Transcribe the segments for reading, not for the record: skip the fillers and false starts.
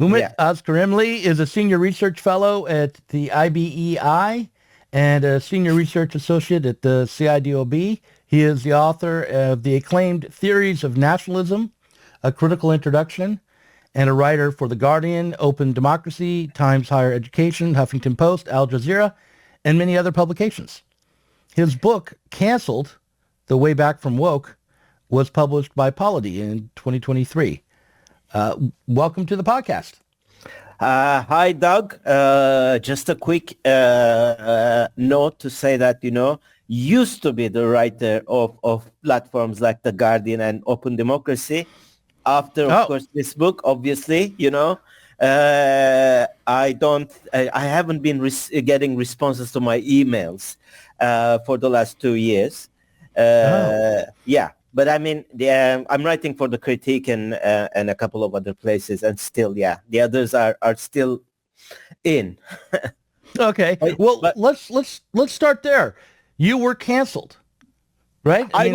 Umut Özkýrýmlý is a senior research fellow at the IBEI and a senior research associate at the CIDOB. He is the author of the acclaimed Theories of Nationalism, A Critical Introduction, and a writer for The Guardian, Open Democracy, Times Higher Education, Huffington Post, Al Jazeera, and many other publications. His book, Cancelled, The Way Back from Woke, was published by Polity in 2023. Welcome to the podcast. Hi, Doug. Just a quick note to say that, used to be the writer of platforms like The Guardian and Open Democracy. After, of course, this book, obviously, I haven't been getting responses to my emails for the last 2 years. Yeah. But I mean, I'm writing for The Critique and a couple of other places, and still, the others are still in. Okay, well, let's start there. You were canceled, right? I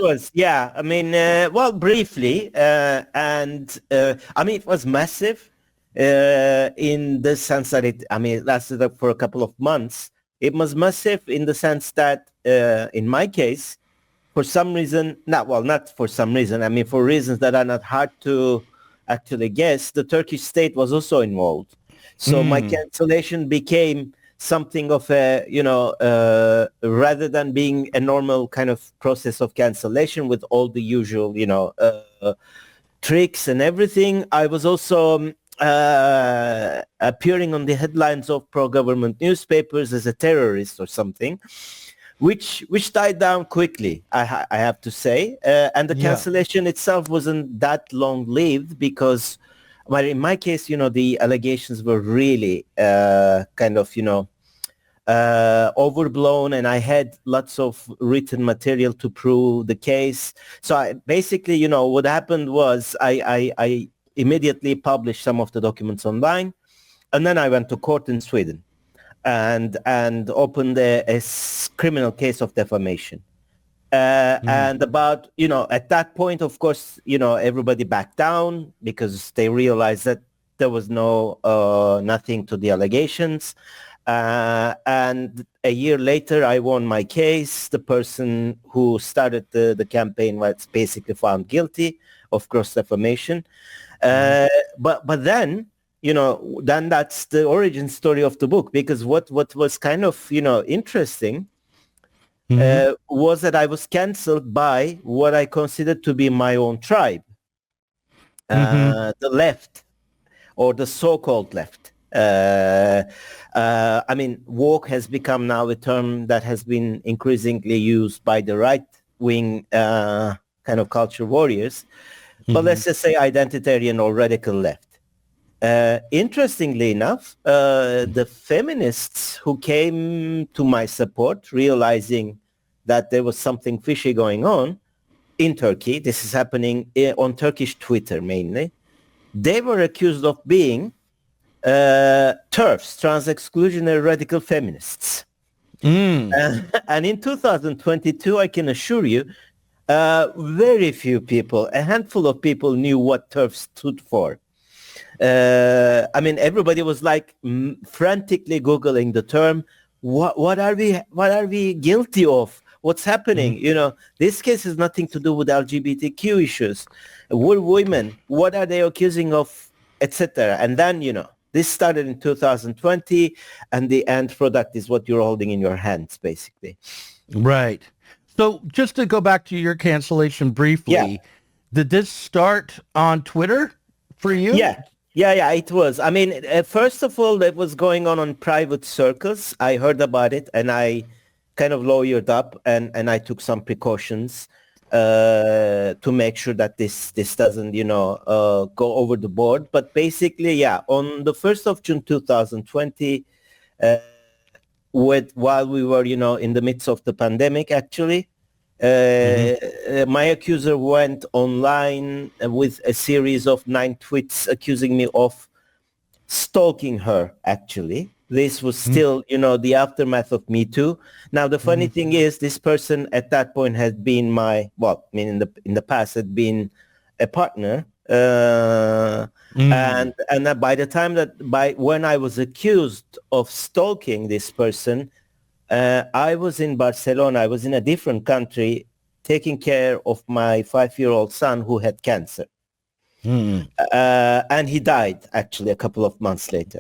was. Yeah. I mean, well, briefly, and I mean, it was massive in the sense that it lasted for a couple of months. It was massive in the sense that, in my case, for some reason, not for some reason, I mean, for reasons that are not hard to actually guess, the Turkish state was also involved. So my cancellation became something of a, rather than being a normal kind of process of cancellation with all the usual, tricks and everything, I was also appearing on the headlines of pro-government newspapers as a terrorist or something. Which died down quickly, I have to say. And the cancellation itself wasn't that long-lived because, well, in my case, the allegations were really overblown, and I had lots of written material to prove the case. So I, basically, what happened was I immediately published some of the documents online, and then I went to court in Sweden. And opened a criminal case of defamation. And about, at that point, of course, everybody backed down because they realized that there was nothing to the allegations. And a year later, I won my case. The person who started the campaign was basically found guilty of gross defamation. But then, then that's the origin story of the book, because what was kind of, interesting was that I was canceled by what I considered to be my own tribe, the left, or the so-called left. I mean, woke has become now a term that has been increasingly used by the right-wing kind of culture warriors, but let's just say identitarian or radical left. Interestingly enough, the feminists who came to my support, realizing that there was something fishy going on in Turkey, this is happening on Turkish Twitter mainly, they were accused of being TERFs, trans-exclusionary radical feminists. And in 2022, I can assure you, very few people, a handful of people knew what TERF stood for. I mean, everybody was like frantically Googling the term. What are we guilty of? What's happening? This case has nothing to do with LGBTQ issues. We're women. What are they accusing of, etc.? And then, this started in 2020, and the end product is what you're holding in your hands, basically. Right. So just to go back to your cancellation briefly, did this start on Twitter for you? Yeah, it was. I mean, first of all, it was going on private circles. I heard about it, and I kind of lawyered up, and I took some precautions to make sure that this doesn't, go over the board. But basically, on the 1st of June 2020, while we were, in the midst of the pandemic, actually, my accuser went online with a series of 9 tweets accusing me of stalking her, actually. This was still, the aftermath of Me Too. Now, the funny thing is, this person at that point had been in the past had been a partner And by the time when I was accused of stalking this person, I was in Barcelona. I was in a different country taking care of my 5-year-old son who had cancer. And he died actually a couple of months later.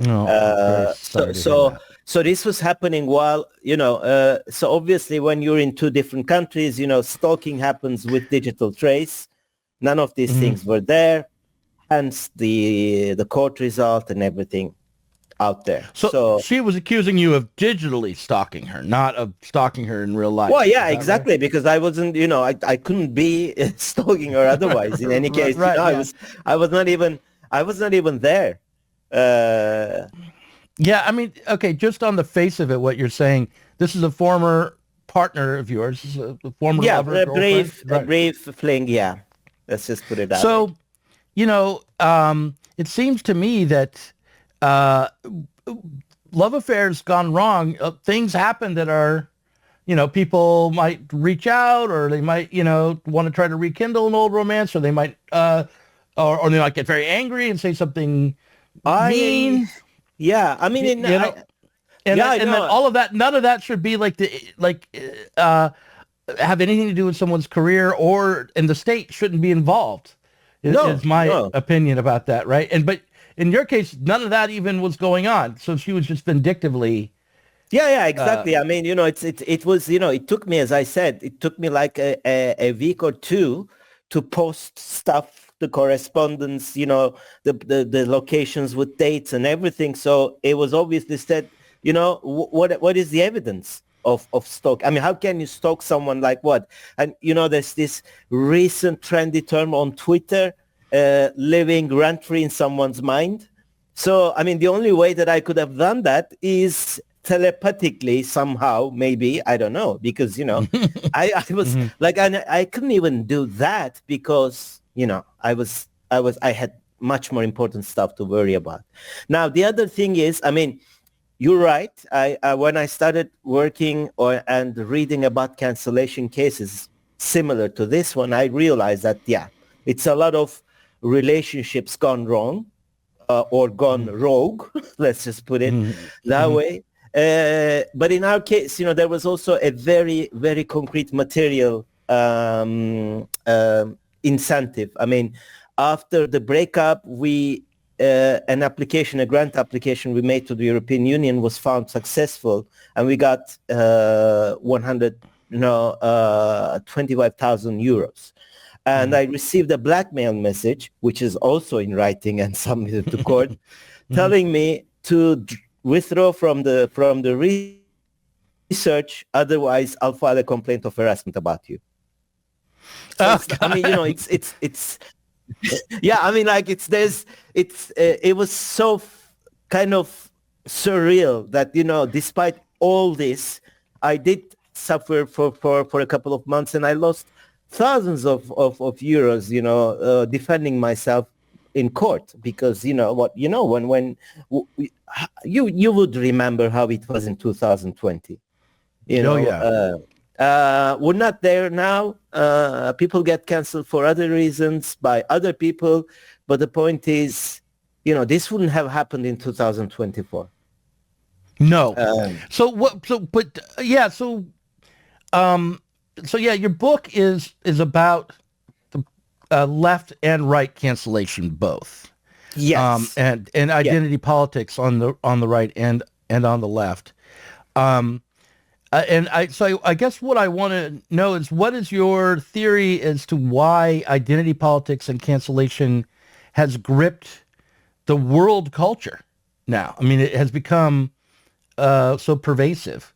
So this was happening while, so obviously when you're in two different countries, stalking happens with digital trace. None of these things were there, hence the court result and everything out there. So she was accusing you of digitally stalking her, not of stalking her in real life. Well, yeah, exactly, right? Because I wasn't, I couldn't be stalking her otherwise. In any case, right, yeah. I was not even there. Yeah, I mean, okay, just on the face of it, what you're saying, this is a former partner of yours, this is a former lover, a brief fling, yeah. Let's just put it out. So, it seems to me that love affairs gone wrong, things happen that are, people might reach out, or they might, want to try to rekindle an old romance, or they might, or they might get very angry and say something mean. Yeah, I mean, and all of that, none of that should be have anything to do with someone's career, and the state shouldn't be involved. Is my opinion about that, right? But in your case, none of that even was going on. So she was just vindictively. Yeah, exactly. I mean, it was, it took me, as I said, like a week or two to post stuff, the correspondence, the locations with dates and everything. So it was obviously said, what is the evidence of stalk? I mean, how can you stalk someone like what? And, there's this recent trendy term on Twitter, living rent-free in someone's mind. So, I mean, the only way that I could have done that is telepathically somehow, maybe, I don't know, because, I was like, I couldn't even do that because, I had much more important stuff to worry about. Now, the other thing is, I mean, you're right. When I started working and reading about cancellation cases similar to this one, I realized that, it's a lot of relationships gone wrong or gone rogue. Let's just put it that way. But in our case, there was also a very, very concrete material incentive. I mean, after the breakup, a grant application we made to the European Union was found successful, and we got 25,000 euros. And I received a blackmail message, which is also in writing and submitted to court, telling me to withdraw from the research, otherwise I'll file a complaint of harassment about you. So I mean, it's yeah, I mean, like it was so kind of surreal that, despite all this, I did suffer for a couple of months, and I lost thousands of euros, defending myself in court, because when you would remember how it was in 2020. We're not there now. People get canceled for other reasons by other people, but the point is, this wouldn't have happened in 2024. No. Your book is about the left and right cancellation both. Yes. And identity politics on the right and on the left. I guess what I want to know is, what is your theory as to why identity politics and cancellation has gripped the world culture now? I mean, it has become so pervasive.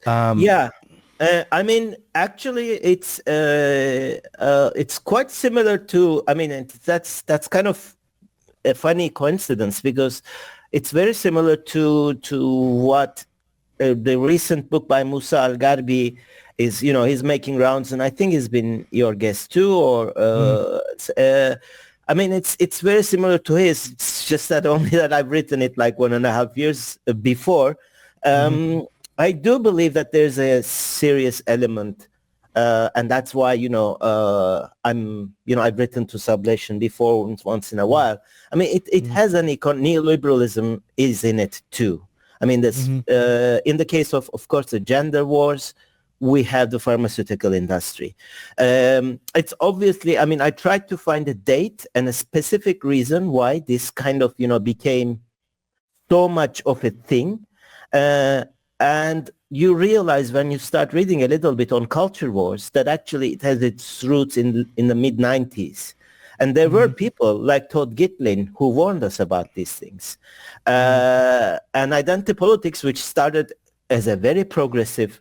I mean, actually, it's quite similar to. I mean, that's kind of a funny coincidence, because it's very similar to what. The recent book by Musa Al-Gharbi is, he's making rounds, and I think he's been your guest too. I mean, it's very similar to his. It's just that only that I've written it like 1.5 years before. I do believe that there's a serious element and that's why, I've written to Sublation before once in a while. I mean, it has an neoliberalism is in it too. I mean, this in the case of course, the gender wars, we have the pharmaceutical industry. It's obviously, I mean, I tried to find a date and a specific reason why this kind of, became so much of a thing. And you realize when you start reading a little bit on culture wars that actually it has its roots in the mid-90s. And there were people like Todd Gitlin who warned us about these things. And identity politics, which started as a very progressive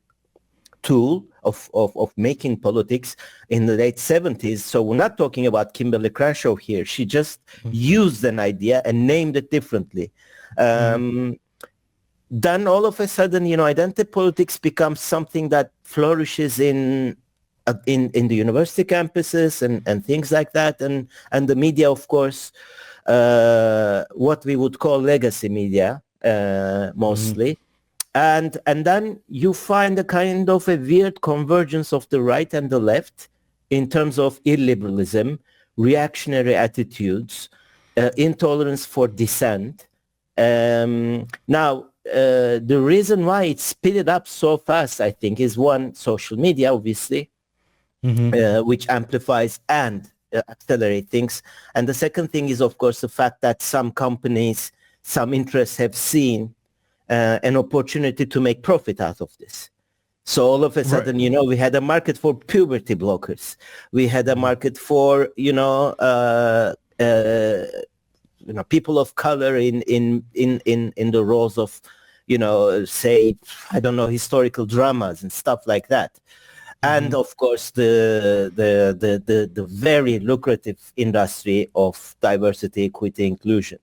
tool of making politics in the late 70s. So we're not talking about Kimberly Crenshaw here. She just used an idea and named it differently. Then all of a sudden, identity politics becomes something that flourishes in the university campuses and things like that, and the media, of course, what we would call legacy media, mostly. And then you find a kind of a weird convergence of the right and the left in terms of illiberalism, reactionary attitudes, intolerance for dissent. Now, the reason why it speeded up so fast, I think, is one, social media, obviously, which amplifies and accelerates things. And the second thing is, of course, the fact that some companies, some interests have seen an opportunity to make profit out of this. So all of a sudden, we had a market for puberty blockers. We had a market for, people of color in the roles of, say, I don't know, historical dramas and stuff like that. And of course, the very lucrative industry of diversity, equity, inclusion.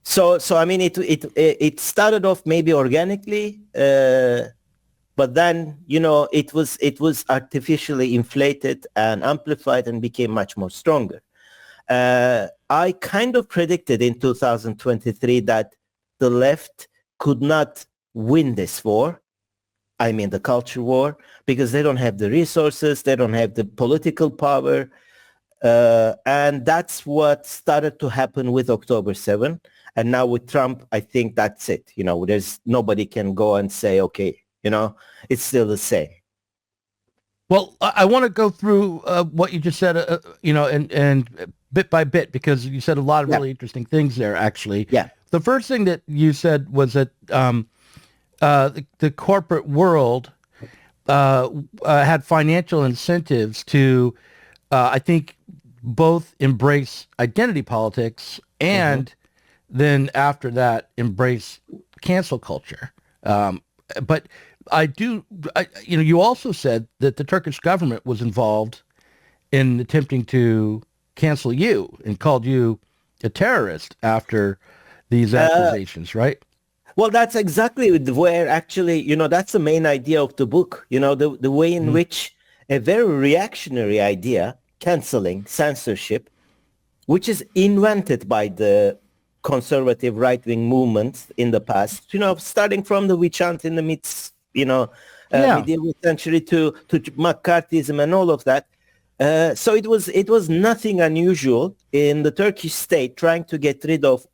So I mean, it started off maybe organically, but then it was artificially inflated and amplified and became much more stronger. I kind of predicted in 2023 that the left could not win this war. I mean, the culture war, because they don't have the resources, they don't have the political power. And that's what started to happen with October 7. And now with Trump, I think that's it. There's nobody can go and say, okay, it's still the same. Well, I want to go through what you just said, and bit by bit, because you said a lot of really interesting things there, actually. Yeah. The first thing that you said was that the corporate world had financial incentives to, I think, both embrace identity politics and then after that embrace cancel culture. But you also said that the Turkish government was involved in attempting to cancel you and called you a terrorist after these accusations, right? Well, that's exactly where actually, that's the main idea of the book, the way in which a very reactionary idea, canceling, censorship, which is invented by the conservative right-wing movements in the past, starting from the witch hunt in the medieval century to McCarthyism and all of that. So it was nothing unusual in the Turkish state trying to get rid of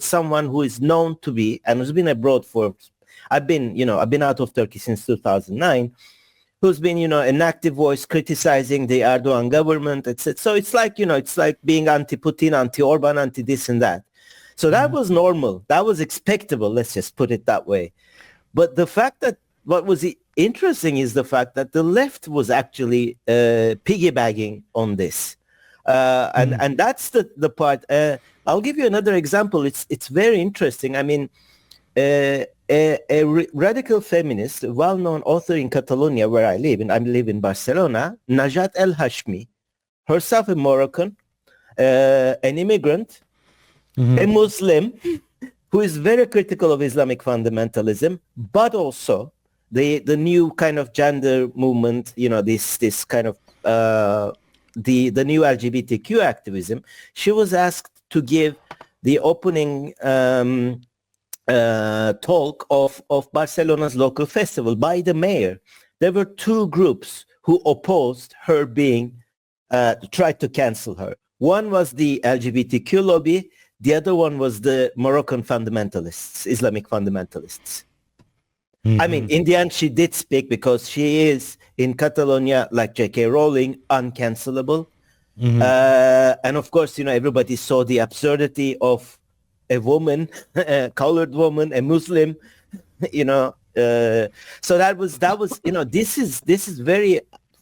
someone who is known to be and who's been abroad for. I've been out of Turkey since 2009. Who's been an active voice criticizing the Erdogan government, etc. So it's like being anti-Putin, anti-Orban, anti-this and that. So that was normal. That was expectable. Let's just put it that way. But the fact that what was interesting is the fact that the left was actually piggybacking on this. And that's the part. I'll give you another example. It's very interesting. I mean, a radical feminist, a well-known author in Catalonia, where I live in Barcelona, Najat El Hashmi, herself a Moroccan, an immigrant, a Muslim, who is very critical of Islamic fundamentalism, but also the new kind of gender movement, this kind of the new LGBTQ activism. She was asked to give the opening talk of Barcelona's local festival by the mayor, there were two groups who opposed her being, tried to cancel her. One was the LGBTQ lobby. The other one was the Moroccan fundamentalists, Islamic fundamentalists. I mean, in the end, she did speak because she is in Catalonia, like J.K. Rowling, uncancelable. And of course, everybody saw the absurdity of a woman, a colored woman, a Muslim, so that was, this is very,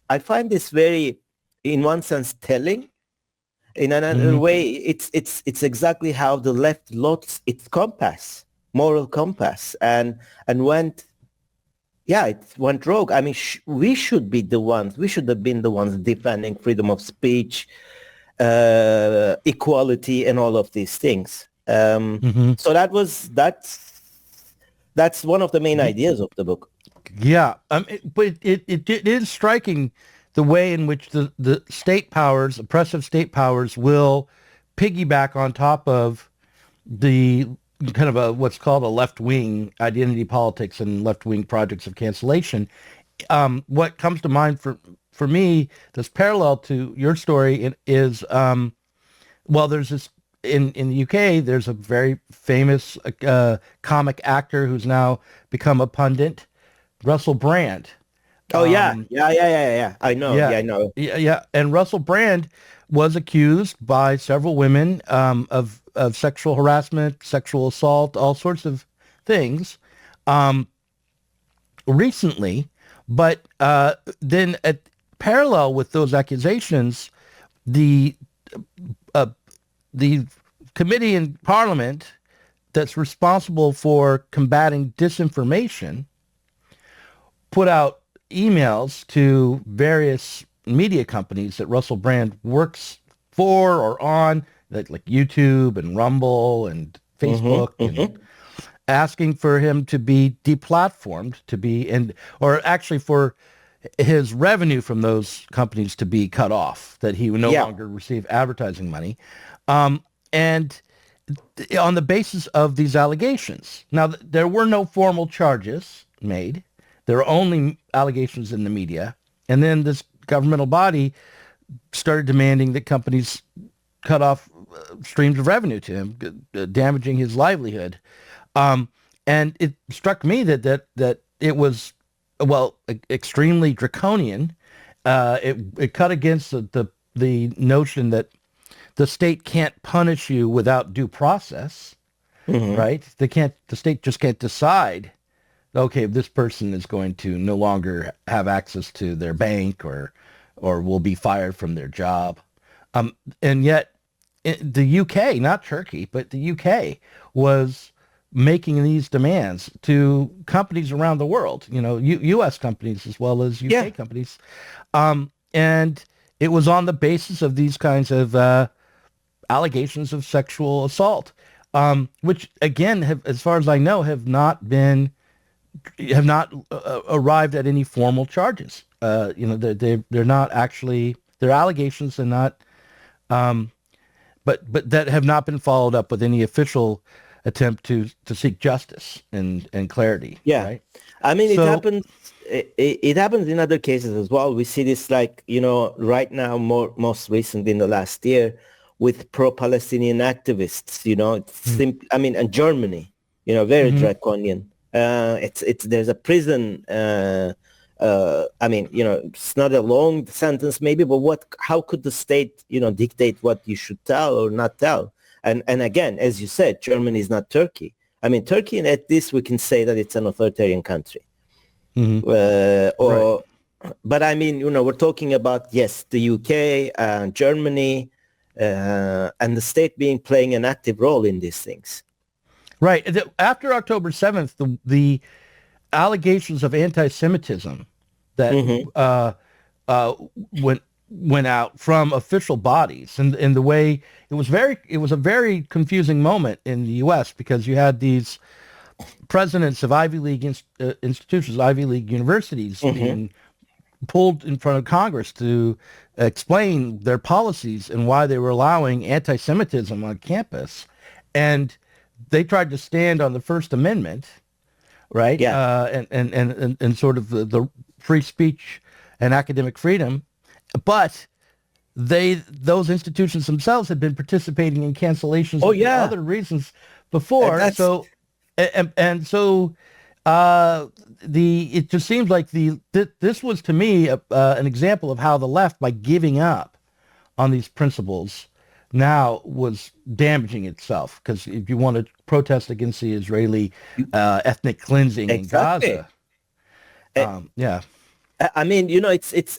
I find this very, in one sense, telling. In another way, it's exactly how the left lost its compass, moral compass, and went, it went rogue. I mean, we should be the ones, we should have been the ones defending freedom of speech, equality, and all of these things. So that's one of the main ideas of the book. Yeah, but it is striking the way in which the state powers, oppressive state powers, will piggyback on top of the kind of what's called a left-wing identity politics and left-wing projects of cancellation. What comes to mind for me, that's parallel to your story, is there's this in the UK. There's a very famous comic actor who's now become a pundit, Russell Brand. Oh, yeah. I know. I know. Yeah. And Russell Brand was accused by several women of sexual harassment, sexual assault, all sorts of things recently. But then parallel with those accusations, the committee in Parliament that's responsible for combating disinformation put out emails to various media companies that Russell Brand works for or on, like YouTube and Rumble and Facebook, and asking for him to be deplatformed, or actually for his revenue from those companies to be cut off, that he would no longer receive advertising money, and on the basis of these allegations. Now, there were no formal charges made. There were only allegations in the media. And then this governmental body started demanding that companies cut off streams of revenue to him, damaging his livelihood. And it struck me that it was, extremely draconian. It cut against the notion that the state can't punish you without due process, right? The state just can't decide, okay, this person is going to no longer have access to their bank or will be fired from their job. And yet the UK, not Turkey, but the UK was making these demands to companies around the world, U.S. companies as well as UK companies. And it was on the basis of these kinds of allegations of sexual assault, which again, as far as I know, have not arrived at any formal charges. They're not actually, they're allegations and not, but that have not been followed up with any official attempt to seek justice and clarity. Yeah, right? I mean, it happens in other cases as well. We see this, right now, most recently in the last year, with pro-Palestinian activists. And Germany, very draconian. There's a prison. It's not a long sentence maybe, but how could the state, dictate what you should tell or not tell? And again, as you said, Germany is not Turkey. I mean, Turkey, at least we can say that it's an authoritarian country. Right. But I mean, we're talking about, yes, the UK, Germany, and the state playing an active role in these things. Right. After October 7th, the allegations of anti-Semitism that went out from official bodies, and the way it was a very confusing moment in the U.S. because you had these presidents of Ivy League institutions, Ivy League universities, being pulled in front of Congress to explain their policies and why they were allowing anti-Semitism on campus, and they tried to stand on the First Amendment, right? Yeah. And sort of the free speech and academic freedom, but those institutions themselves had been participating in cancellations for other reasons before. It just seems like this was to me an example of how the left, by giving up on these principles, now was damaging itself. Because if you want to protest against the Israeli ethnic cleansing in Gaza, I mean, it's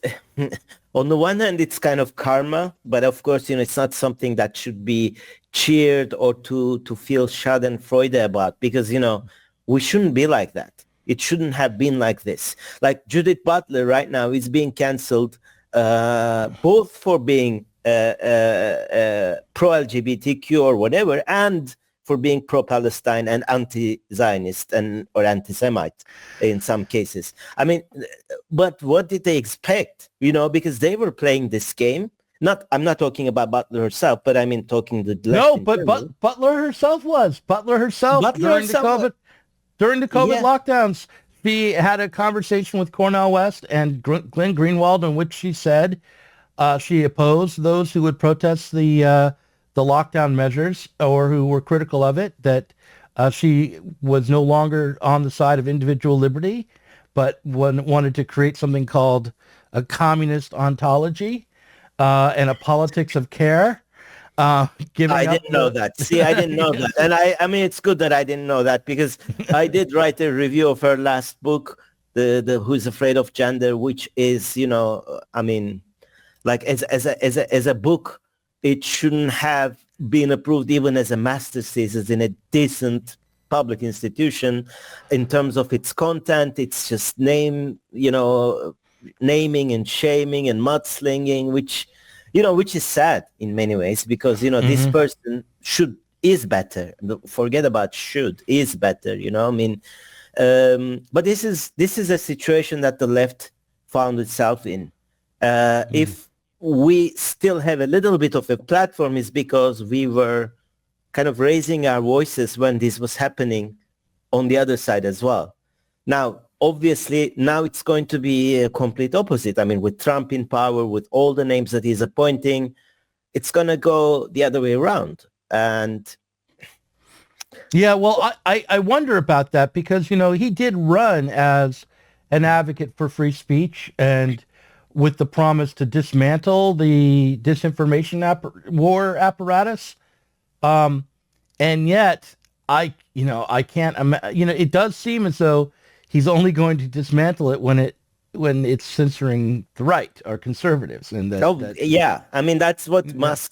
on the one hand, it's kind of karma, but of course, it's not something that should be cheered or to feel schadenfreude about, because, we shouldn't be like that. It shouldn't have been like this. Like Judith Butler right now is being canceled both for being pro-LGBTQ or whatever, and for being pro-Palestine and anti-Zionist or anti-Semite in some cases. I mean, but what did they expect? Because they were playing this game. I'm not talking about Butler herself, but I mean talking the left. No, but Butler herself during the COVID lockdowns. She had a conversation with Cornel West and Glenn Greenwald, in which she said she opposed those who would protest the lockdown measures or who were critical of it, that she was no longer on the side of individual liberty, but wanted to create something called a communist ontology and a politics of care. I didn't know that. See, I didn't know that. And I mean, it's good that I didn't know that, because I did write a review of her last book, the Who's Afraid of Gender, which is, I mean, like as a book, it shouldn't have been approved even as a master's thesis in a decent public institution. In terms of its content, it's just naming and shaming and mudslinging, which is sad in many ways, because, this person is better. Forget about is better, I mean, but this is a situation that the left found itself in. If we still have a little bit of a platform, is because we were kind of raising our voices when this was happening on the other side as well. Now, obviously, now it's going to be a complete opposite. I mean, with Trump in power, with all the names that he's appointing, it's going to go the other way around. And yeah, well, I wonder about that, because, he did run as an advocate for free speech and with the promise to dismantle the disinformation war apparatus. And yet I can't imagine, it does seem as though he's only going to dismantle it when it's censoring the right or conservatives. And yeah, I mean, that's what Musk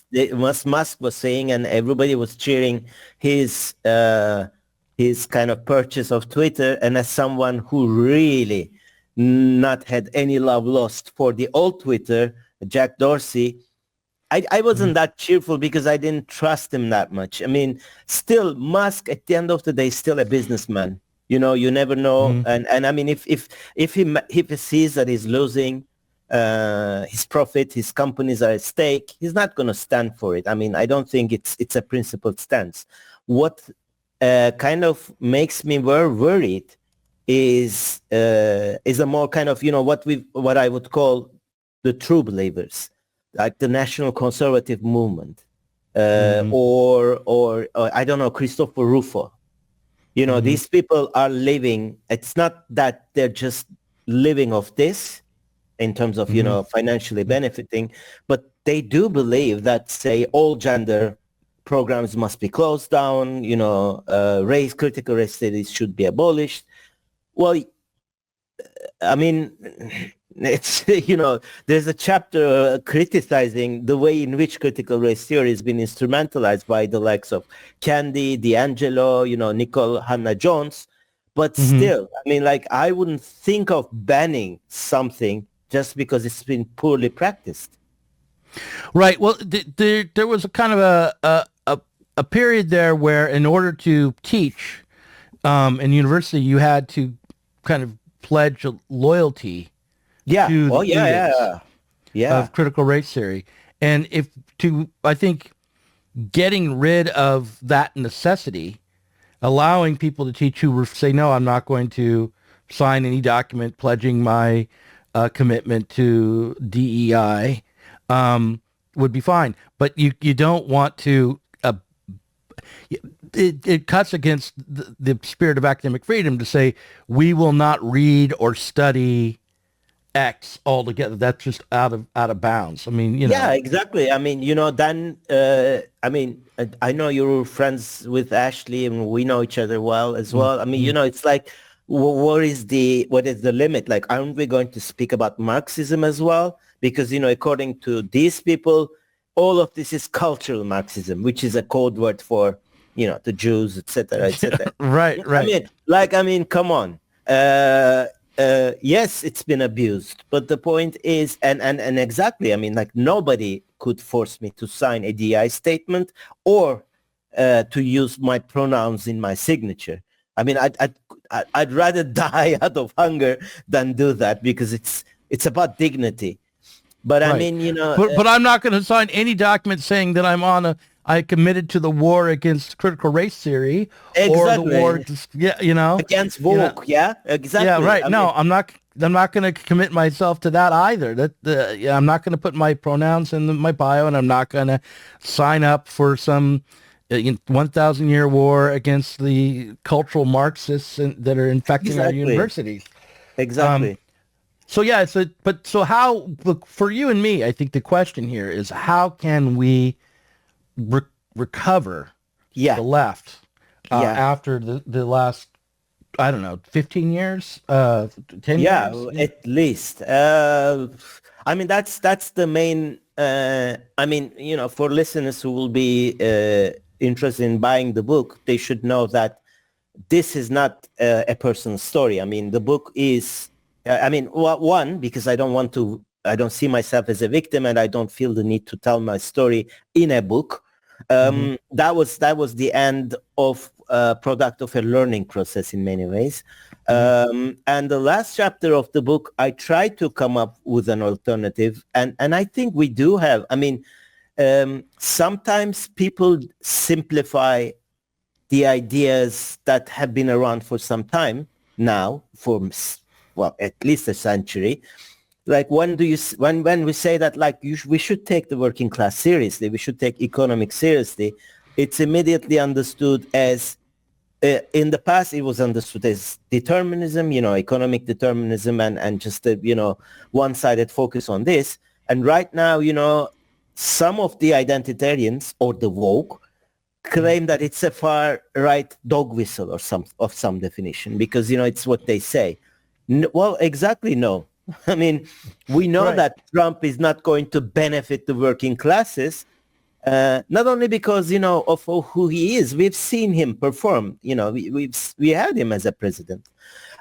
was saying, and everybody was cheering his kind of purchase of Twitter. And as someone who really not had any love lost for the old Twitter, Jack Dorsey, I wasn't that cheerful, because I didn't trust him that much. I mean, still, Musk, at the end of the day, is still a businessman. You never know. And I mean, if he sees that he's losing his profit, his companies are at stake, he's not going to stand for it. I mean, I don't think it's a principled stance. What kind of makes me worried is a more kind of, what I would call the true believers, like the national conservative movement, or I don't know, Christopher Rufo. These people are living. It's not that they're just living off this in terms of, financially benefiting, but they do believe that, say, all gender programs must be closed down, critical race studies should be abolished. Well, I mean, it's, there's a chapter criticizing the way in which critical race theory has been instrumentalized by the likes of Candy, D'Angelo, Nicole Hannah-Jones. But still, I mean, like, I wouldn't think of banning something just because it's been poorly practiced. Right. Well, there was a kind of a period there where, in order to teach in university, you had to kind of pledge loyalty to the of critical race theory. And I think getting rid of that necessity, allowing people to teach who say, no, I'm not going to sign any document pledging my commitment to DEI, would be fine. But you don't want to. It cuts against the spirit of academic freedom to say we will not read or study X altogether. That's just out of bounds. I mean, Yeah, exactly. I mean, then, I know you're friends with Ashley and we know each other well as well. I mean, it's like, what is the limit? Like, aren't we going to speak about Marxism as well? Because, according to these people, all of this is cultural Marxism, which is a code word for, the Jews, et cetera, et cetera. Right. I mean, come on. Yes, it's been abused, but the point is, and exactly, I mean, like, nobody could force me to sign a DI statement or to use my pronouns in my signature. I mean, I'd rather die out of hunger than do that, because it's about dignity. But right. I mean, but I'm not going to sign any document saying that I committed to the war against critical race theory, exactly. or the war, against woke. Yeah, exactly. Yeah, right. I'm not going to commit myself to that either. I'm not going to put my pronouns in my bio, and I'm not going to sign up for some 1,000-year war against the cultural Marxists that are infecting our universities. Exactly. So how, look, for you and me, I think the question here is, how can we recover the left after the last, I don't know, 15 years, 10 years? Yeah, at least. I mean, that's the main, for listeners who will be interested in buying the book, they should know that this is not a personal story. I mean, the book is, one, because I don't see myself as a victim, and I don't feel the need to tell my story in a book. That was the end of product of a learning process in many ways. And the last chapter of the book, I tried to come up with an alternative, and I think we do have. I mean, sometimes people simplify the ideas that have been around for some time now, for at least a century. Like, when we say that, like, we should take the working class seriously, we should take economics seriously, it's immediately understood as, in the past it was understood as determinism, economic determinism, and just a, one-sided focus on this. And right now, some of the identitarians or the woke claim that it's a far right dog whistle or some definition, because, it's what they say. Well, exactly, no. I mean, we know that Trump is not going to benefit the working classes, not only because, of who he is. We've seen him perform. We had him as a president.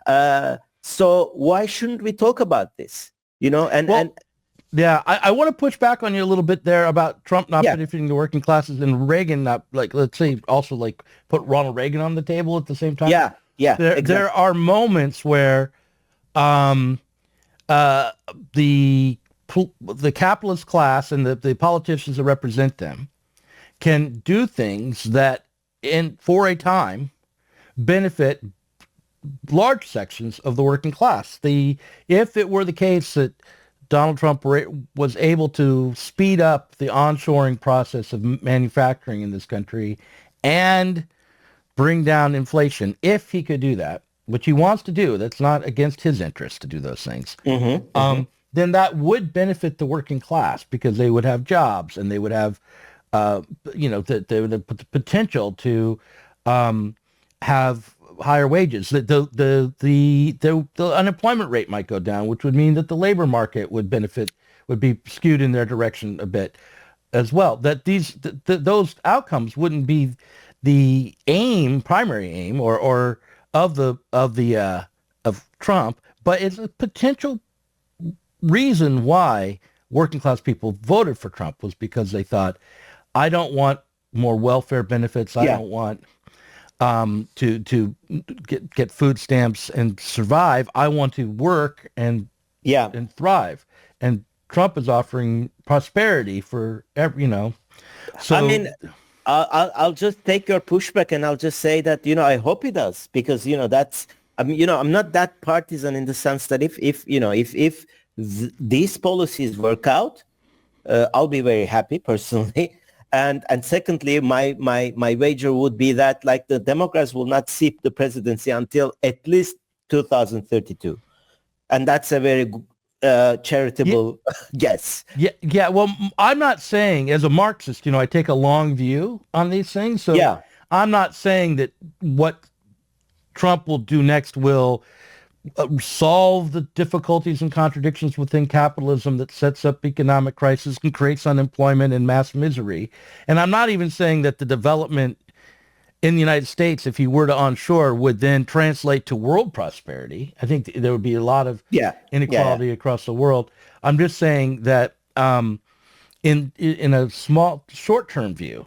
So why shouldn't we talk about this? Yeah, I want to push back on you a little bit there about Trump not benefiting the working classes, and Reagan not, like, let's say, also, like, put Ronald Reagan on the table at the same time. Yeah, exactly. There are moments where the capitalist class and the politicians that represent them can do things that, for a time, benefit large sections of the working class. If it were the case that Donald Trump was able to speed up the onshoring process of manufacturing in this country and bring down inflation, if he could do that, which he wants to do, that's not against his interest to do those things, then that would benefit the working class, because they would have jobs, and they would have, they would have the potential to have higher wages. The unemployment rate might go down, which would mean that the labor market would be skewed in their direction a bit as well. That those outcomes wouldn't be the primary aim, or of Trump, but it's a potential reason why working class people voted for Trump, was because they thought, I don't want more welfare benefits. I don't want to get food stamps and survive. I want to work and thrive. And Trump is offering prosperity for every, So I mean, I'll just take your pushback, and I'll just say that, I hope he does, because, I mean, I'm not that partisan in the sense that if these policies work out, I'll be very happy personally. And secondly, my wager would be that like the Democrats will not seat the presidency until at least 2032, and that's a very charitable guess. Yeah. Well, I'm not saying, as a Marxist, I take a long view on these things. So Yeah. I'm not saying that what Trump will do next will solve the difficulties and contradictions within capitalism that sets up economic crisis and creates unemployment and mass misery. And I'm not even saying that the development in the United States, if he were to onshore, would then translate to world prosperity. I think there would be a lot of inequality across the world. I'm just saying that in a small, short-term view,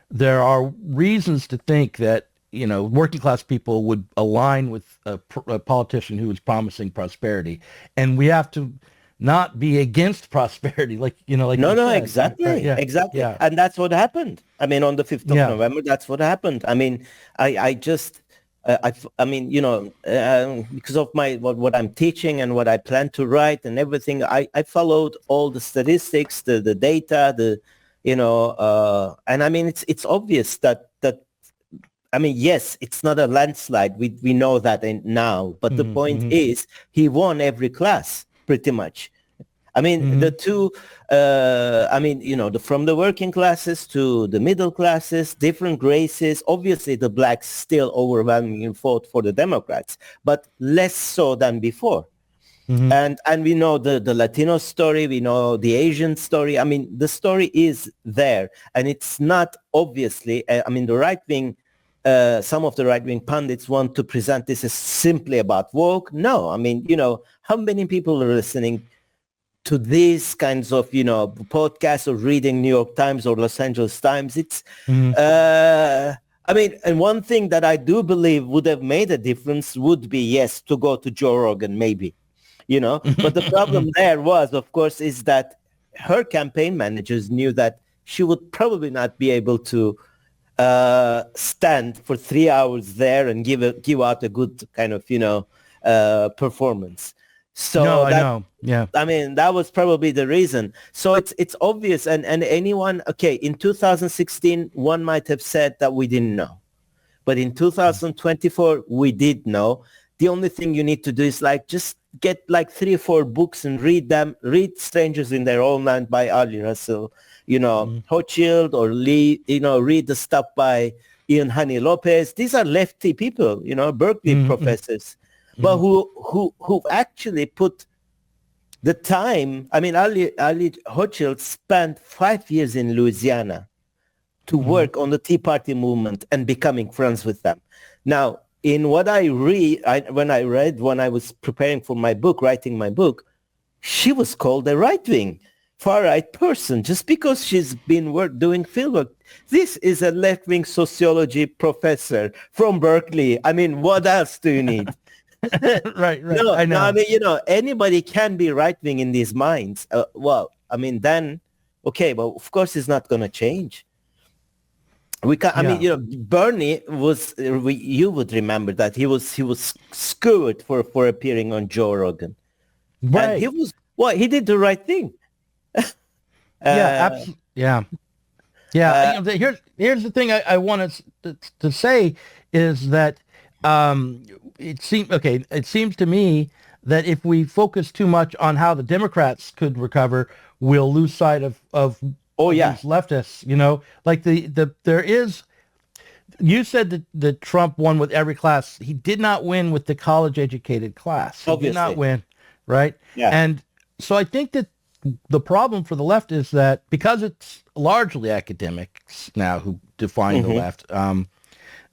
there are reasons to think that working class people would align with a politician who is promising prosperity, and we have to not be against prosperity, like No, exactly, right? Exactly, and that's what happened. I mean, on the 5th of November, that's what happened. I mean, I just, because of what I'm teaching and what I plan to write and everything, I followed all the statistics, the data, and I mean, it's obvious that. I mean, yes, it's not a landslide. We know that now. But the point is, he won every class pretty much. I mean, the two, from the working classes to the middle classes, different races. Obviously, the blacks still overwhelmingly fought for the Democrats, but less so than before. And we know the Latino story. We know the Asian story. I mean, the story is there. And it's not obviously, the right wing, some of the right-wing pundits want to present this as simply about woke. No, I mean, how many people are listening to these kinds of, podcasts or reading New York Times or Los Angeles Times? It's, and one thing that I do believe would have made a difference would be, yes, to go to Joe Rogan, maybe, But the problem there was, of course, is that her campaign managers knew that she would probably not be able to stand for 3 hours there and give out a good kind of performance. So I know. Yeah. I mean, that was probably the reason. So it's obvious, and anyone, in 2016 one might have said that we didn't know, but in 2024 we did know. The only thing you need to do is just get 3 or 4 books and read them. Read Strangers in Their Own Land by Ali Russell, Hochschild or Lee, read the stuff by Ian Honey Lopez. These are lefty people, Berkeley professors, but who actually put the time. I mean, Ali Hochschild spent 5 years in Louisiana to work on the Tea Party movement and becoming friends with them. Now, in what I read, when I was preparing for my book, writing my book, she was called a right-wing, far-right person just because she's been doing fieldwork. This is a left-wing sociology professor from Berkeley. I mean, what else do you need? Right. No, I know. I mean, anybody can be right-wing in these minds. Then, but of course it's not going to change. We can. I mean, Bernie was. You would remember that he was skewered for appearing on Joe Rogan. Right. And he was. Well, he did the right thing. Absolutely. Yeah. Here's the thing I wanted to say is that it seems to me that if we focus too much on how the Democrats could recover, we'll lose sight of these leftists, there is, you said that Trump won with every class. He did not win with the college educated class. He did not win. Right. Yeah. And so I think that the problem for the left is that because it's largely academics now who define the left,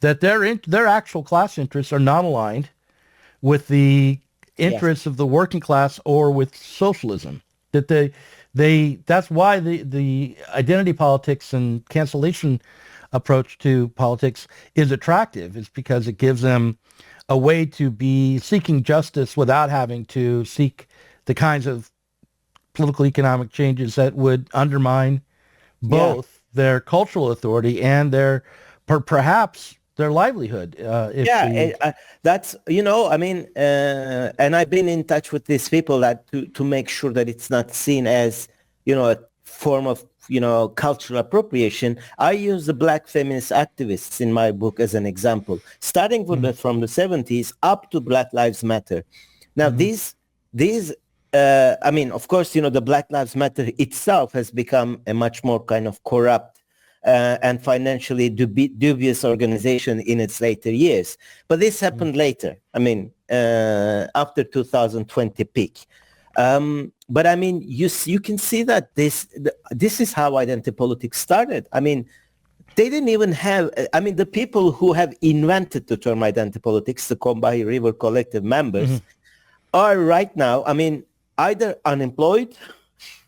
that their actual class interests are not aligned with the interests of the working class or with socialism. That that's why the identity politics and cancellation approach to politics is attractive. It's because it gives them a way to be seeking justice without having to seek the kinds of political economic changes that would undermine both their cultural authority and their perhaps their livelihood. That's, I mean, and I've been in touch with these people that to make sure that it's not seen as, a form of, cultural appropriation. I use the black feminist activists in my book as an example, starting from the 70s up to Black Lives Matter. Now, these I mean, of course, the Black Lives Matter itself has become a much more kind of corrupt and financially dubious organization in its later years. But this happened later. I mean, after 2020 peak. But I mean, you can see that this is how identity politics started. I mean, they didn't even have, I mean, the people who have invented the term identity politics, the Combahee River Collective members, are right now, I mean, either unemployed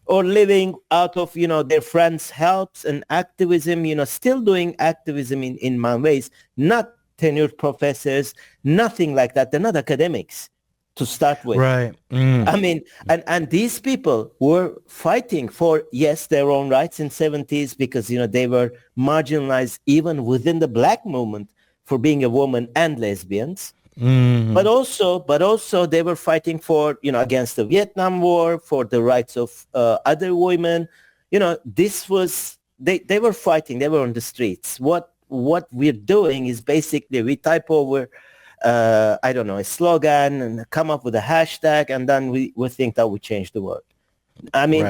or living out of, their friends' helps and activism, still doing activism in many ways, not tenured professors, nothing like that. They're not academics to start with. Right. I mean, and these people were fighting for, yes, their own rights in 70s because, they were marginalized even within the black movement for being a woman and lesbians. But also they were fighting for, against the Vietnam War, for the rights of other women. This was, they were fighting, they were on the streets. What we're doing is basically we type over, I don't know, a slogan and come up with a hashtag, and then we think that we change the world. I mean,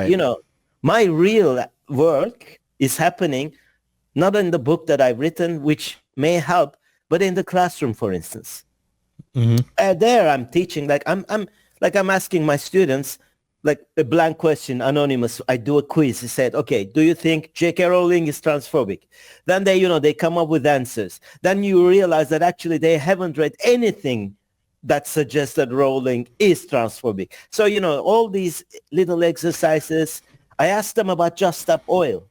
my real work is happening not in the book that I've written, which may help, but in the classroom, for instance. There I'm teaching, like I'm asking my students like a blank question, anonymous. I do a quiz. He said, okay, do you think J.K. Rowling is transphobic? Then they come up with answers. Then you realize that actually they haven't read anything that suggests that Rowling is transphobic. So, all these little exercises, I asked them about Just Stop Oil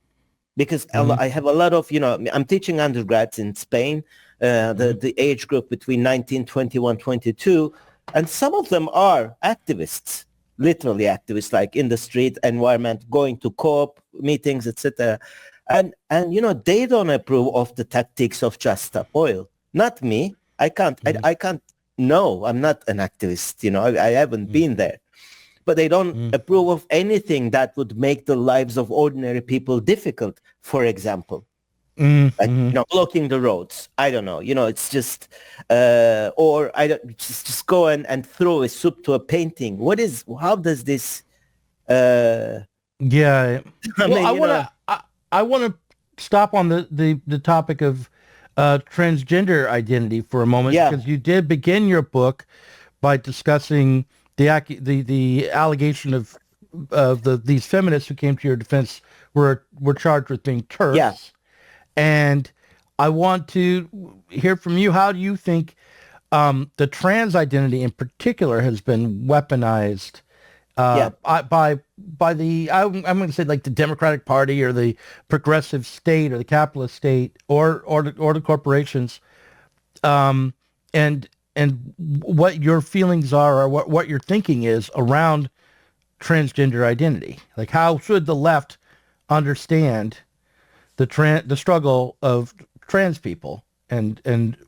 because I have a lot of, I'm teaching undergrads in Spain, the age group between 19, 21, 22, and some of them are activists, literally activists, like in the street, environment, going to co-op meetings, etc. And they don't approve of the tactics of Just Stop Oil. Not me. I can't. I can't. No, I'm not an activist. I haven't been there. But they don't approve of anything that would make the lives of ordinary people difficult. For example, blocking the roads. I don't know. It's just, or I don't just go and throw a soup to a painting. How does this? Yeah. I want to stop on the topic of transgender identity for a moment, because you did begin your book by discussing the allegation of these feminists who came to your defense were charged with being TERFs. Yeah. And I want to hear from you. How do you think the trans identity in particular has been weaponized by the, I'm going to say, like the Democratic Party or the progressive state or the capitalist state or the corporations, and what your feelings are or what your thinking is around transgender identity? Like, how should the left understand the struggle of trans people and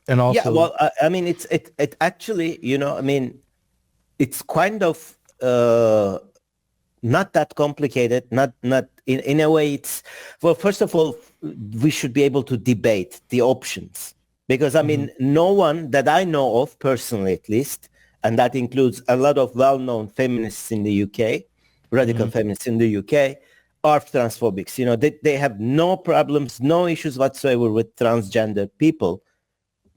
also? I mean, it actually, I mean, it's kind of not that complicated. Not in a way. It's, well, first of all, we should be able to debate the options, because I mean, no one that I know of personally, at least, and that includes a lot of well-known feminists in the UK, radical feminists in the UK, are transphobics. They have no problems, no issues whatsoever with transgender people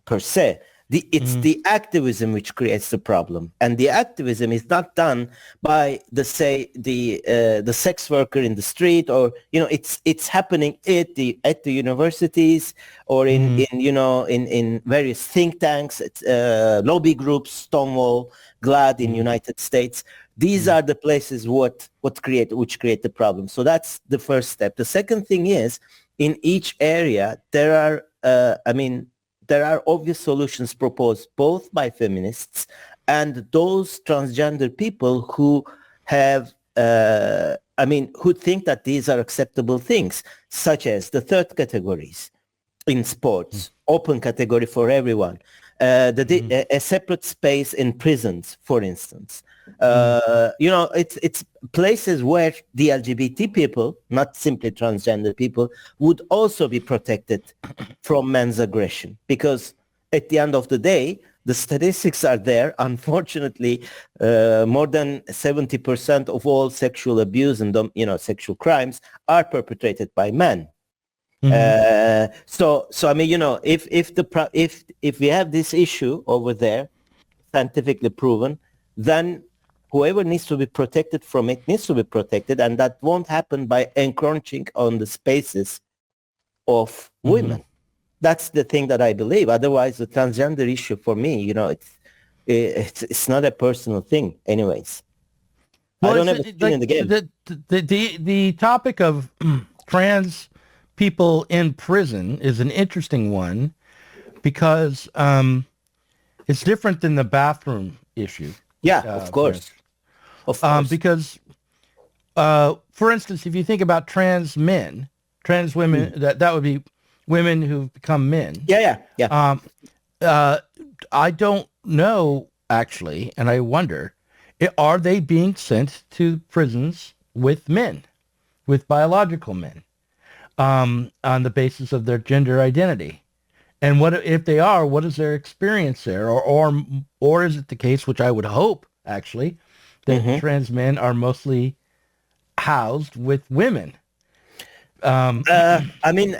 per se. It's the activism which creates the problem, and the activism is not done by the sex worker in the street, or it's happening at the universities or in various think tanks, lobby groups, Stonewall, GLAAD in United States. These are the places which create the problem. So that's the first step. The second thing is, in each area there are obvious solutions proposed both by feminists and those transgender people who have, who think that these are acceptable things, such as the third categories. in sports, open category for everyone. A separate space in prisons, for instance. It's places where the LGBT people, not simply transgender people, would also be protected from men's aggression. Because at the end of the day, the statistics are there. Unfortunately, more than 70% of all sexual abuse and sexual crimes are perpetrated by men. So I mean, if we have this issue over there, scientifically proven, then whoever needs to be protected from it needs to be protected, and that won't happen by encroaching on the spaces of women. That's the thing that I believe. Otherwise, the transgender issue for me, it's not a personal thing, anyways. Well, I don't have a skin in the game. The topic of trans people in prison is an interesting one because it's different than the bathroom issue. Yeah, of course. Because, for instance, if you think about trans men, trans women, that would be women who've become men. Yeah. I don't know, actually, and I wonder, are they being sent to prisons with men, with biological men, on the basis of their gender identity? And what if they are? What is their experience there? Or is it the case, which I would hope, actually, that trans men are mostly housed with women? I mean,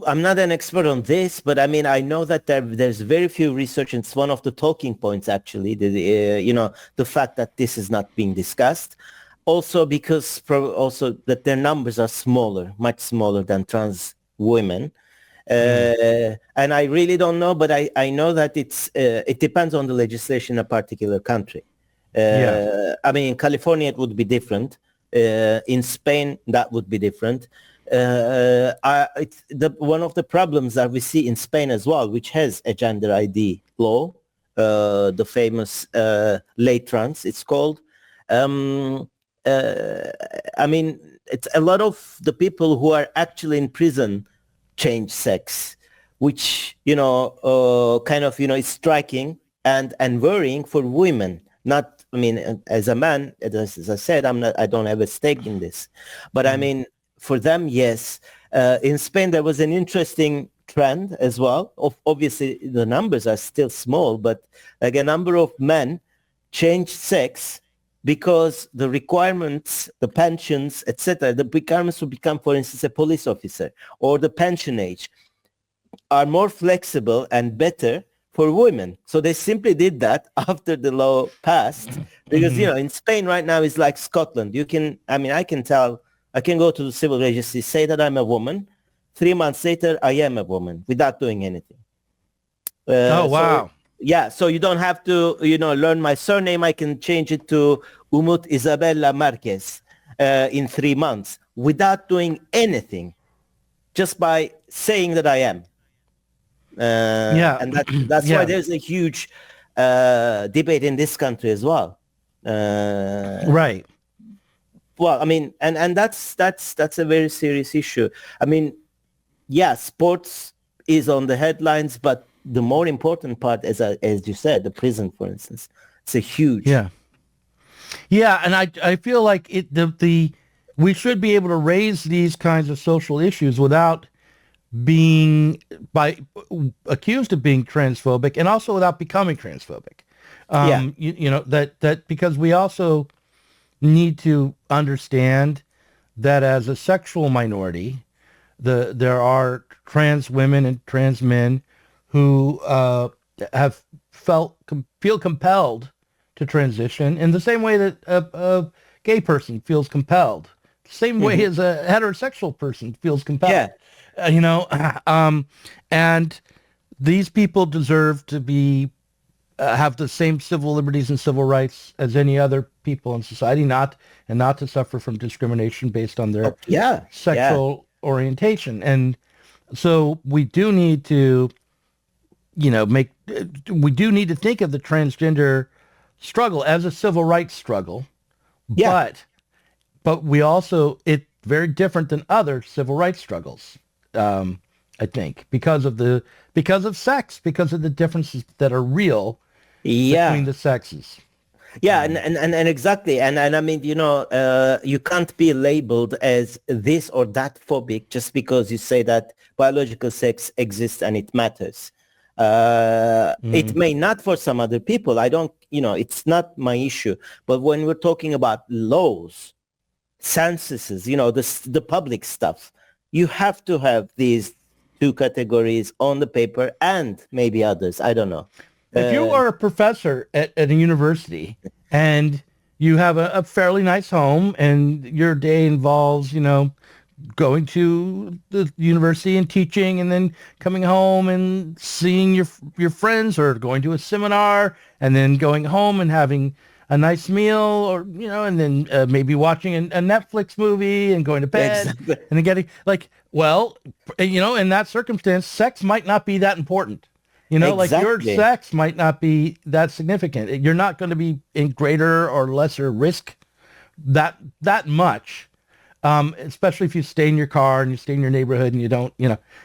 I'm not an expert on this, but I mean, I know that there's very few research, and it's one of the talking points, actually, the fact that this is not being discussed. Also because also that their numbers are smaller, much smaller than trans women. And I really don't know, but I know that it depends on the legislation in a particular country. I mean, in California, it would be different. In Spain, that would be different. One of the problems that we see in Spain as well, which has a gender ID law, the famous ley trans, it's called. I mean, it's a lot of the people who are actually in prison change sex, which, kind of, is striking and worrying for women. Not, I mean, as a man, as I said, I don't have a stake in this, but I mean, for them, yes. In Spain, there was an interesting trend as well. Obviously, the numbers are still small, but like a number of men changed sex because the requirements, the pensions, etc., the requirements to become, for instance, a police officer or the pension age are more flexible and better for women. So they simply did that after the law passed because, in Spain right now is like Scotland. I can go to the civil registry, say that I'm a woman. 3 months later, I am a woman without doing anything. Oh, wow. So you don't have to, learn my surname. I can change it to Umut Isabella Marquez in 3 months without doing anything, just by saying that I am. And that's why there's a huge debate in this country as well. Right. Well, I mean, and that's a very serious issue. I mean, sports is on the headlines, but the more important part, as you said, the prison, for instance, it's a huge. Yeah, and I feel like we should be able to raise these kinds of social issues without being accused of being transphobic, and also without becoming transphobic. That because we also need to understand that as a sexual minority, there are trans women and trans men who feel compelled to transition in the same way that a gay person feels compelled, the same way as a heterosexual person feels compelled. And these people deserve to be have the same civil liberties and civil rights as any other people in society, not to suffer from discrimination based on their sexual orientation. And so we do need to, we do need to think of the transgender struggle as a civil rights struggle. But we also, it's very different than other civil rights struggles. I think, because of sex, because of the differences that are real between the sexes. Yeah, and exactly. And I mean, you can't be labeled as this or that phobic just because you say that biological sex exists and it matters. It may not for some other people. I don't, it's not my issue. But when we're talking about laws, censuses, the public stuff, you have to have these two categories on the paper and maybe others. I don't know. If you are a professor at a university and you have a fairly nice home and your day involves, going to the university and teaching and then coming home and seeing your friends, or going to a seminar and then going home and having a nice meal, or, and then maybe watching a Netflix movie and going to bed. Exactly. And then getting in that circumstance, sex might not be that important. Like your sex might not be that significant. You're not going to be in greater or lesser risk that much, especially if you stay in your car and you stay in your neighborhood and you don't,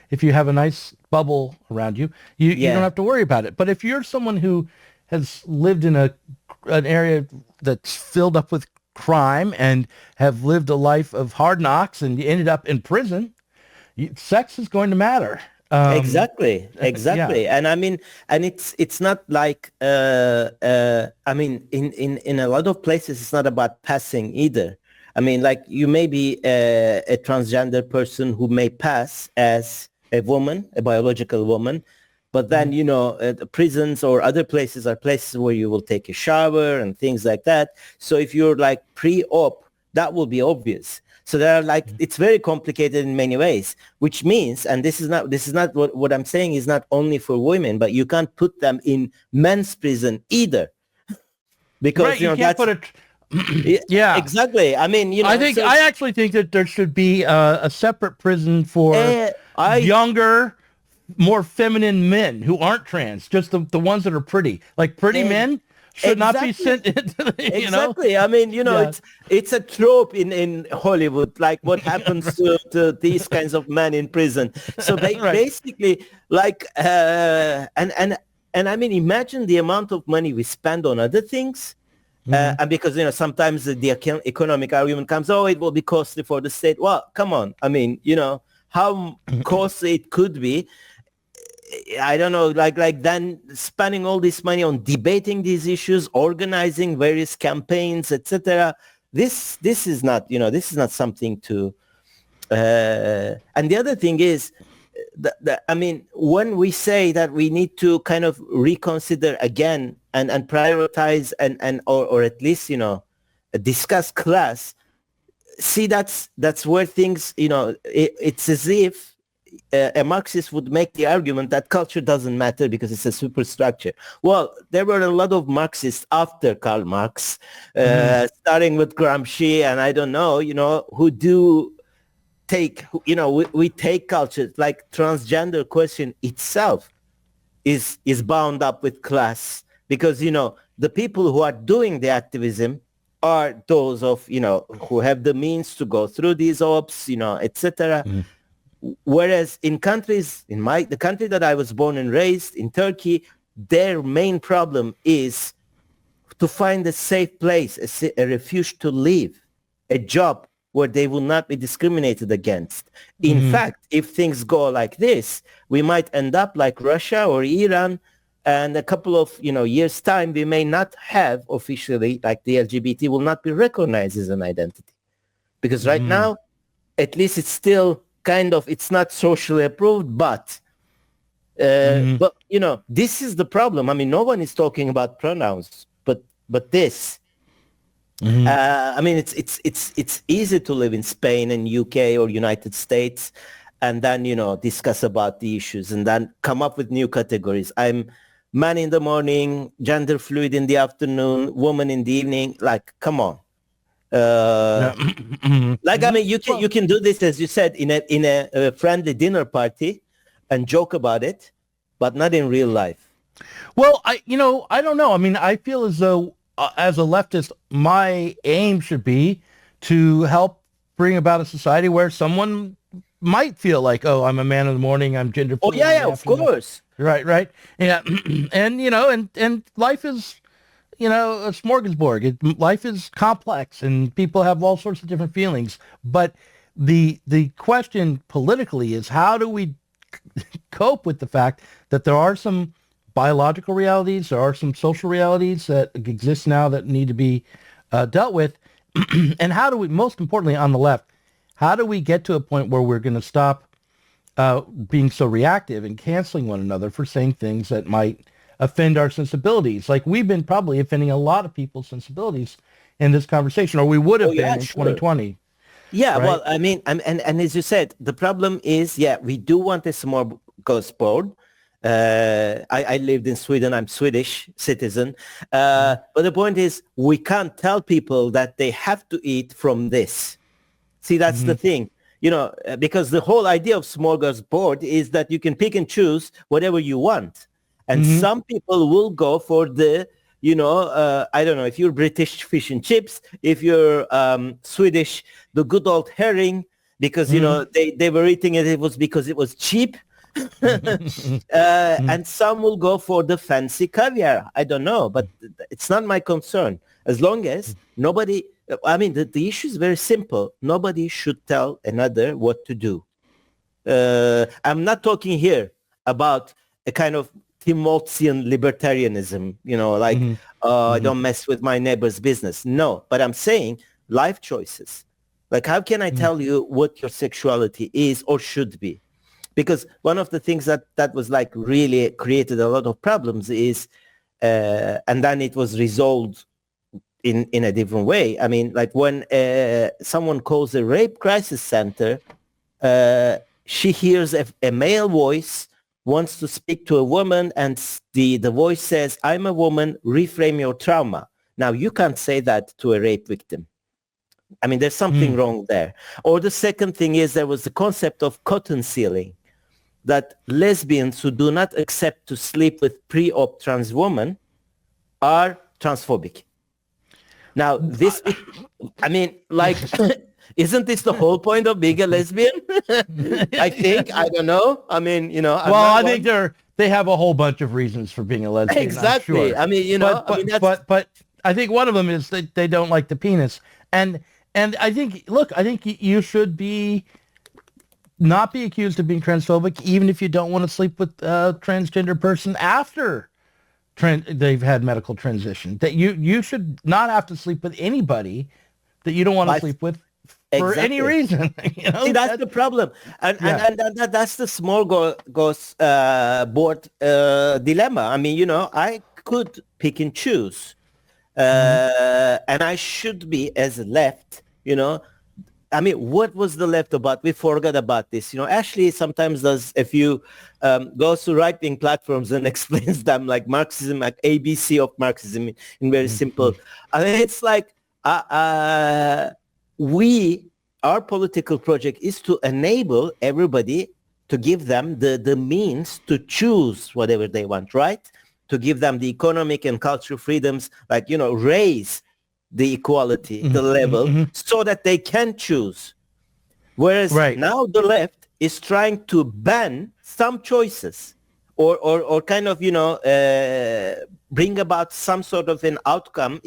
if you have a nice bubble around you, you don't have to worry about it. But if you're someone who has lived in an area that's filled up with crime and have lived a life of hard knocks and you ended up in prison, sex is going to matter. Exactly. Yeah. And I mean, and it's not like, I mean, in a lot of places, it's not about passing either. I mean, like you may be a transgender person who may pass as a woman, a biological woman, but then, prisons or other places are places where you will take a shower and things like that. So if you're like pre-op, that will be obvious. So there are it's very complicated in many ways, which means, and this is not what I'm saying is not only for women, but you can't put them in men's prison either. Because, you can't put it. Yeah, exactly. I mean, I actually think that there should be a separate prison for younger, more feminine men who aren't trans, just the ones that are pretty, like pretty men. Should not be sent into Exactly. I mean, it's a trope in Hollywood, like what happens to these kinds of men in prison. So they basically and I mean, imagine the amount of money we spend on other things. And because, sometimes the economic argument comes, it will be costly for the state. Well, come on. I mean, how costly it could be. I don't know, like then spending all this money on debating these issues, organizing various campaigns, etc. This is not, this is not something to. And the other thing is, I mean, when we say that we need to kind of reconsider again and prioritize or at least, discuss class. See, that's where things, it's as if a Marxist would make the argument that culture doesn't matter because it's a superstructure. Well, there were a lot of Marxists after Karl Marx, starting with Gramsci, and I don't know, who do take, we take culture, like transgender question itself is bound up with class because, the people who are doing the activism are those of, who have the means to go through these ops, etc. Whereas in countries, the country that I was born and raised, in Turkey, their main problem is to find a safe place, a refuge to live, a job where they will not be discriminated against. In fact, if things go like this, we might end up like Russia or Iran, and a couple of years' time, we may not have officially, like the LGBT will not be recognized as an identity. Because right now, at least it's still kind of, it's not socially approved, but this is the problem. I mean, no one is talking about pronouns, but this. I mean, it's easy to live in Spain and UK or United States, and then discuss about the issues, and then come up with new categories. I'm man in the morning, gender fluid in the afternoon, woman in the evening. Like, come on. Like, I mean, you can do this, as you said, in a friendly dinner party and joke about it, but not in real life. Well, I don't know. I mean, I feel as though as a leftist, my aim should be to help bring about a society where someone might feel like, oh, I'm a man in the morning, I'm gender Oh fluid yeah, in yeah, the of afternoon. course. Right. Yeah. And, and life is, a smorgasbord. Life is complex and people have all sorts of different feelings. But the question politically is, how do we cope with the fact that there are some biological realities, there are some social realities that exist now that need to be dealt with, and how do we, most importantly on the left, how do we get to a point where we're going to stop being so reactive and canceling one another for saying things that might offend our sensibilities? Like we've been probably offending a lot of people's sensibilities in this conversation, or we would Oh have yeah, been in sure. 2020. Yeah, Right? well, I mean, and as you said, the problem is, yeah, we do want a smorgasbord. I lived in Sweden. I'm Swedish citizen. But the point is, we can't tell people that they have to eat from this. See, that's the thing, because the whole idea of smorgasbord is that you can pick and choose whatever you want. And some people will go for the, I don't know, if you're British, fish and chips, if you're Swedish, the good old herring, because, they were eating it, it was because it was cheap. And some will go for the fancy caviar. I don't know, but it's not my concern. As long as nobody, I mean, the issue is very simple. Nobody should tell another what to do. I'm not talking here about a kind of Timoltzian libertarianism, like, I don't mess with my neighbor's business. No, but I'm saying life choices. Like, how can I tell you what your sexuality is or should be? Because one of the things that was like really created a lot of problems is, and then it was resolved in a different way. I mean, like when someone calls a rape crisis center, she hears a male voice, wants to speak to a woman, and the voice says, I'm a woman, reframe your trauma. Now, you can't say that to a rape victim. I mean, there's something wrong there. Or the second thing is there was the concept of cotton sealing, that lesbians who do not accept to sleep with pre-op trans women are transphobic. Now, this, I mean, like, isn't this the whole point of being a lesbian? I think, I don't know. I mean, I think they have a whole bunch of reasons for being a lesbian. Exactly. I'm sure. I mean, but I think one of them is that they don't like the penis. And I think, look, I think you should not be accused of being transphobic, even if you don't want to sleep with a transgender person after they've had medical transition. That you should not have to sleep with anybody that you don't want to sleep with for any reason. See, that's the problem, and that's the smorgasbord dilemma. I mean, I could pick and choose, and I should be as left. I mean, what was the left about? We forgot about this. Ashley sometimes does, if you goes to right-wing platforms and explains them like Marxism, like ABC of Marxism in very simple. I mean, it's like our political project is to enable everybody, to give them the means to choose whatever they want, right? To give them the economic and cultural freedoms, like, raise the equality, the level, so that they can choose. Whereas now the left is trying to ban some choices or kind of, bring about some sort of an outcome,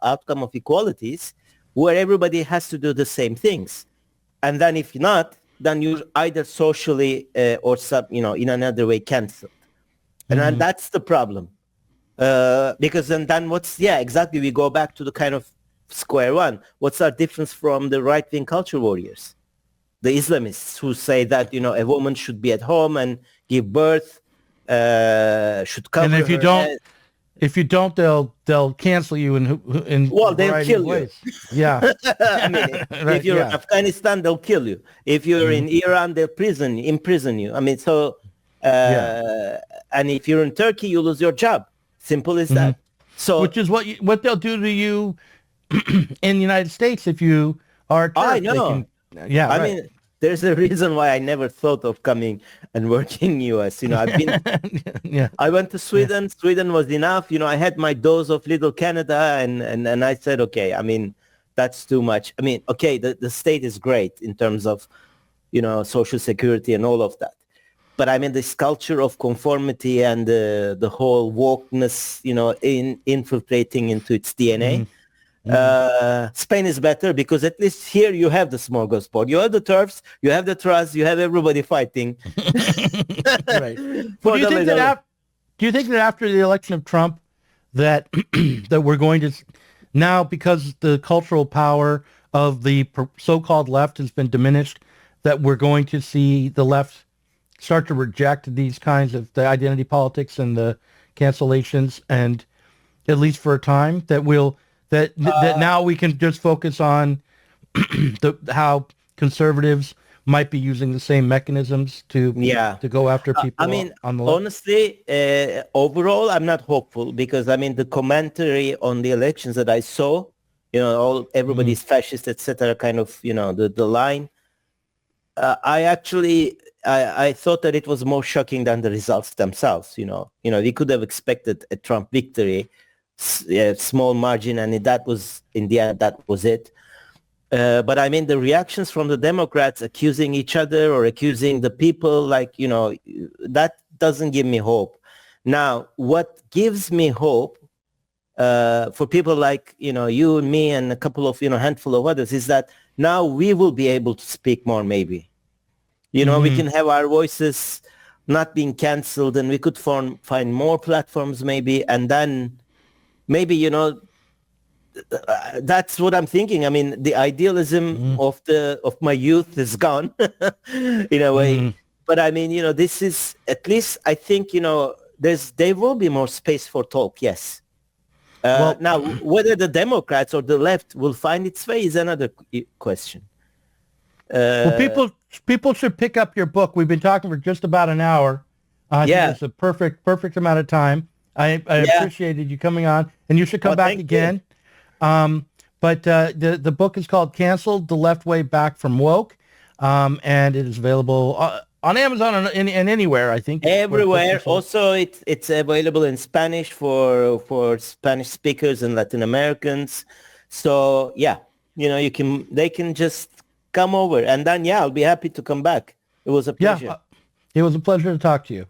outcome of equalities, where everybody has to do the same things. And then if not, then you're either socially or in another way cancelled. And that's the problem. Because then exactly, we go back to the kind of square one. What's our difference from the right-wing culture warriors? The Islamists who say that, a woman should be at home and give birth, should cover and if you don't, they'll cancel you in they'll kill you. Yeah. I mean, if you're in Afghanistan, they'll kill you. If you're in Iran, they'll imprison you. I mean, so, and if you're in Turkey, you lose your job. Simple as that. So, which is what they'll do to you in the United States if you are Turk. I know. I mean, there's a reason why I never thought of coming and working in US. I've been. I went to Sweden. Sweden was enough. I had my dose of little Canada, and I said, okay. I mean, that's too much. I mean, okay, the state is great in terms of, social security and all of that. But I mean, this culture of conformity and the whole wokeness, infiltrating into its DNA. Spain is better because at least here you have the smorgasbord. You have the turfs, you have the trust, you have everybody fighting. Right. Well, do you think that after the election of Trump, that that we're going to now, because the cultural power of the so-called left has been diminished, that we're going to see the left start to reject these kinds of the identity politics and the cancellations, and at least for a time, that now we can just focus on how conservatives might be using the same mechanisms to go after people. I mean, on the left? honestly, overall, I'm not hopeful because I mean the commentary on the elections that I saw, everybody's fascist, etc. Kind of, the line. I thought that it was more shocking than the results themselves. We could have expected a Trump victory, small margin, and that was in the end that was it. But I mean, the reactions from the Democrats accusing each other or accusing the people, that doesn't give me hope. Now, what gives me hope for people like, you and me and a couple of, handful of others is that now we will be able to speak more, maybe. We can have our voices not being canceled, and we could find more platforms maybe, and then maybe, that's what I'm thinking. I mean, the idealism of my youth is gone in a way. But I mean, this is at least, I think, there will be more space for talk. Yes. Now, whether the Democrats or the left will find its way is another question. Well, people should pick up your book. We've been talking for just about an hour. I think it's a perfect amount of time. I appreciated you coming on, and you should come back again. But the book is called Canceled: The Left Way Back from Woke, and it is available on Amazon and anywhere, I think. Everywhere. Also, it's available in Spanish for Spanish speakers and Latin Americans. So they can just come over, and then I'll be happy to come back. It was a pleasure. It was a pleasure to talk to you.